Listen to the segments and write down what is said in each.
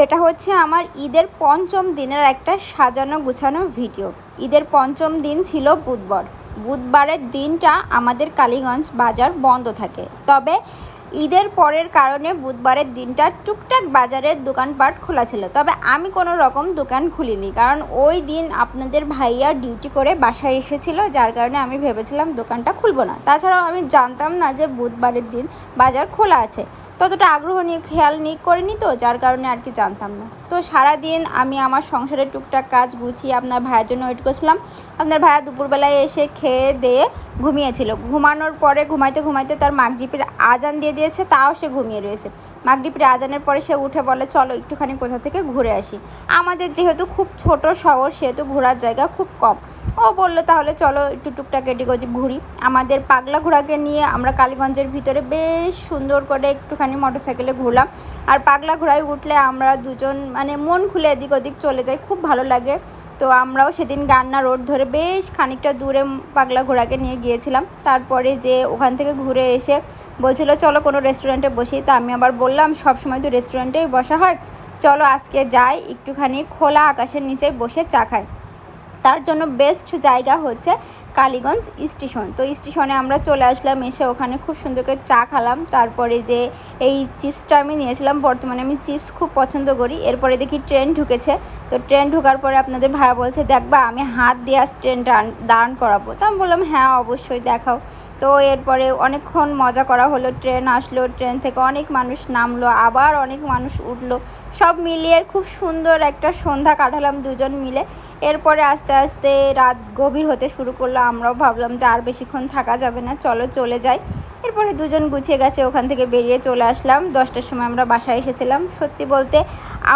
এটা হচ্ছে আমার ঈদের পঞ্চম দিনের একটা সাজানো গুছানো ভিডিও। ঈদের পঞ্চম দিন ছিল বুধবার। বুধবারের দিনটা আমাদের কালীগঞ্জ বাজার বন্ধ থাকে, তবে ঈদের পরের কারণে বুধবারের দিনটা টুকটাক বাজারের দোকানপাট খোলা ছিল। তবে আমি কোনো রকম দোকান খুলিনি, কারণ ওই দিন আপনাদের ভাইয়া ডিউটি করে বাসায় এসেছিল, যার কারণে আমি ভেবেছিলাম দোকানটা খুলবো না। তাছাড়াও আমি জানতাম না যে বুধবারের দিন বাজার খোলা আছে, ততটা আগ্রহ নিয়ে খেয়াল করিনি, তো যার কারণে আর কি জানতাম না। তো সারাদিন আমি আমার সংসারের টুকটাক কাজ গুছিয়ে আপনার ভাইয়ের জন্য ওয়েট করছিলাম। আপনার ভাইয়া দুপুরবেলায় এসে খেয়ে দিয়ে ঘুমিয়েছিল। ঘুমানোর পরে ঘুমাইতে ঘুমাইতে তার মাগরিবের আজান দিয়ে দিয়েছে, তাও সে ঘুমিয়ে রয়েছে। মাগরিবের আজানের পরে সে উঠে বলে, চলো একটুখানি কোথা থেকে ঘুরে আসি। আমাদের যেহেতু খুব ছোট শহর, সেহেতু ঘোরার জায়গা খুব কম। ও বললো তাহলে চলো একটু টুকটাক এদিক ওদিক ঘুরি। আমাদের পাগলা ঘোড়াকে নিয়ে আমরা কালীগঞ্জের ভিতরে বেশ সুন্দর করে একটুখানি মোটরসাইকেলে ঘুরলাম। আর পাগলা ঘোড়ায় উঠলে আমরা দুজন মানে মন খুলে এদিক ওদিক চলে যাই, খুব ভালো লাগে। তো আমরাও সেদিন গান্না রোড ধরে বেশ খানিকটা দূরে পাগলা ঘোড়াকে নিয়ে গিয়েছিলাম। তারপরে যে ওখান থেকে ঘুরে এসে বলছিল চলো কোনো রেস্টুরেন্টে বসি। তা আমি আবার বললাম সব সময় তো রেস্টুরেন্টেই বসা হয়, চলো আজকে যাই একটুখানি খোলা আকাশের নিচে বসে চা খাই। তার জন্য বেস্ট জায়গা হচ্ছে কালীগঞ্জ স্টেশন। তো স্টেশনে আমরা চলে আসলাম, এসে ওখানে খুব সুন্দর করে চা খেলাম। তারপরে যে এই চিপসটা আমি নিয়েছিলাম, বর্তমানে আমি চিপস খুব পছন্দ করি। এরপরে দেখি ট্রেন ঢুকেছে। তো ট্রেন ঢোকার পরে আপনাদের ভাইয়া বলছে দেখবা আমি হাত দিয়ে আজ ট্রেন দাঁড়ান করাবো। তো আমি বললাম হ্যাঁ অবশ্যই দেখাও। তো এরপরে অনেকক্ষণ মজা করা হলো। ট্রেন আসলো, ট্রেন থেকে অনেক মানুষ নামলো, আবার অনেক মানুষ উঠলো। সব মিলিয়ে খুব সুন্দর একটা সন্ধ্যা কাটালাম দুজন মিলে। এরপরে আস্তে আস্তে রাত গভীর হতে শুরু করলো। আমরাও ভাবলাম যে আর বেশিক্ষণ থাকা যাবে না, চলো চলে যাই। এরপরে দুজন গুছিয়ে গেছে, ওখান থেকে বেরিয়ে চলে আসলাম। 10টার সময় আমরা বাসায় এসেছিলাম। সত্যি বলতে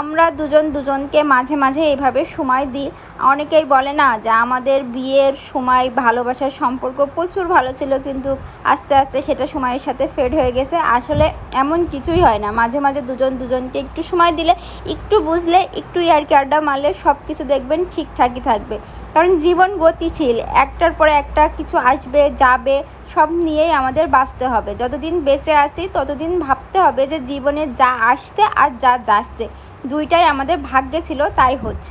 আমরা দুজন দুজনকে মাঝে মাঝে এইভাবে সময় দিই। অনেকেই বলে না যে আমাদের বিয়ের সময় ভালোবাসার সম্পর্ক প্রচুর ভালো ছিল, কিন্তু আস্তে আস্তে সেটা সময়ের সাথে ফেড হয়ে গেছে। আসলে এমন কিছুই হয় না, মাঝে মাঝে দুজন দুজনকে একটু সময় দিলে, একটু বুঝলে, একটু ইয়ার্কি আড্ডা মারলে সব কিছু দেখবেন ঠিকঠাকই থাকবে। কারণ জীবন গতিশীল, একটার পরে একটা কিছু আসবে যাবে, সব নিয়েই আমাদের বাঁচতে হবে। যতদিন বেঁচে আছি ততদিন ভাবতে হবে যে জীবনে যা আসছে আর যা যাচ্ছে দুইটাই আমাদের ভাগ্যে ছিল, তাই হচ্ছে।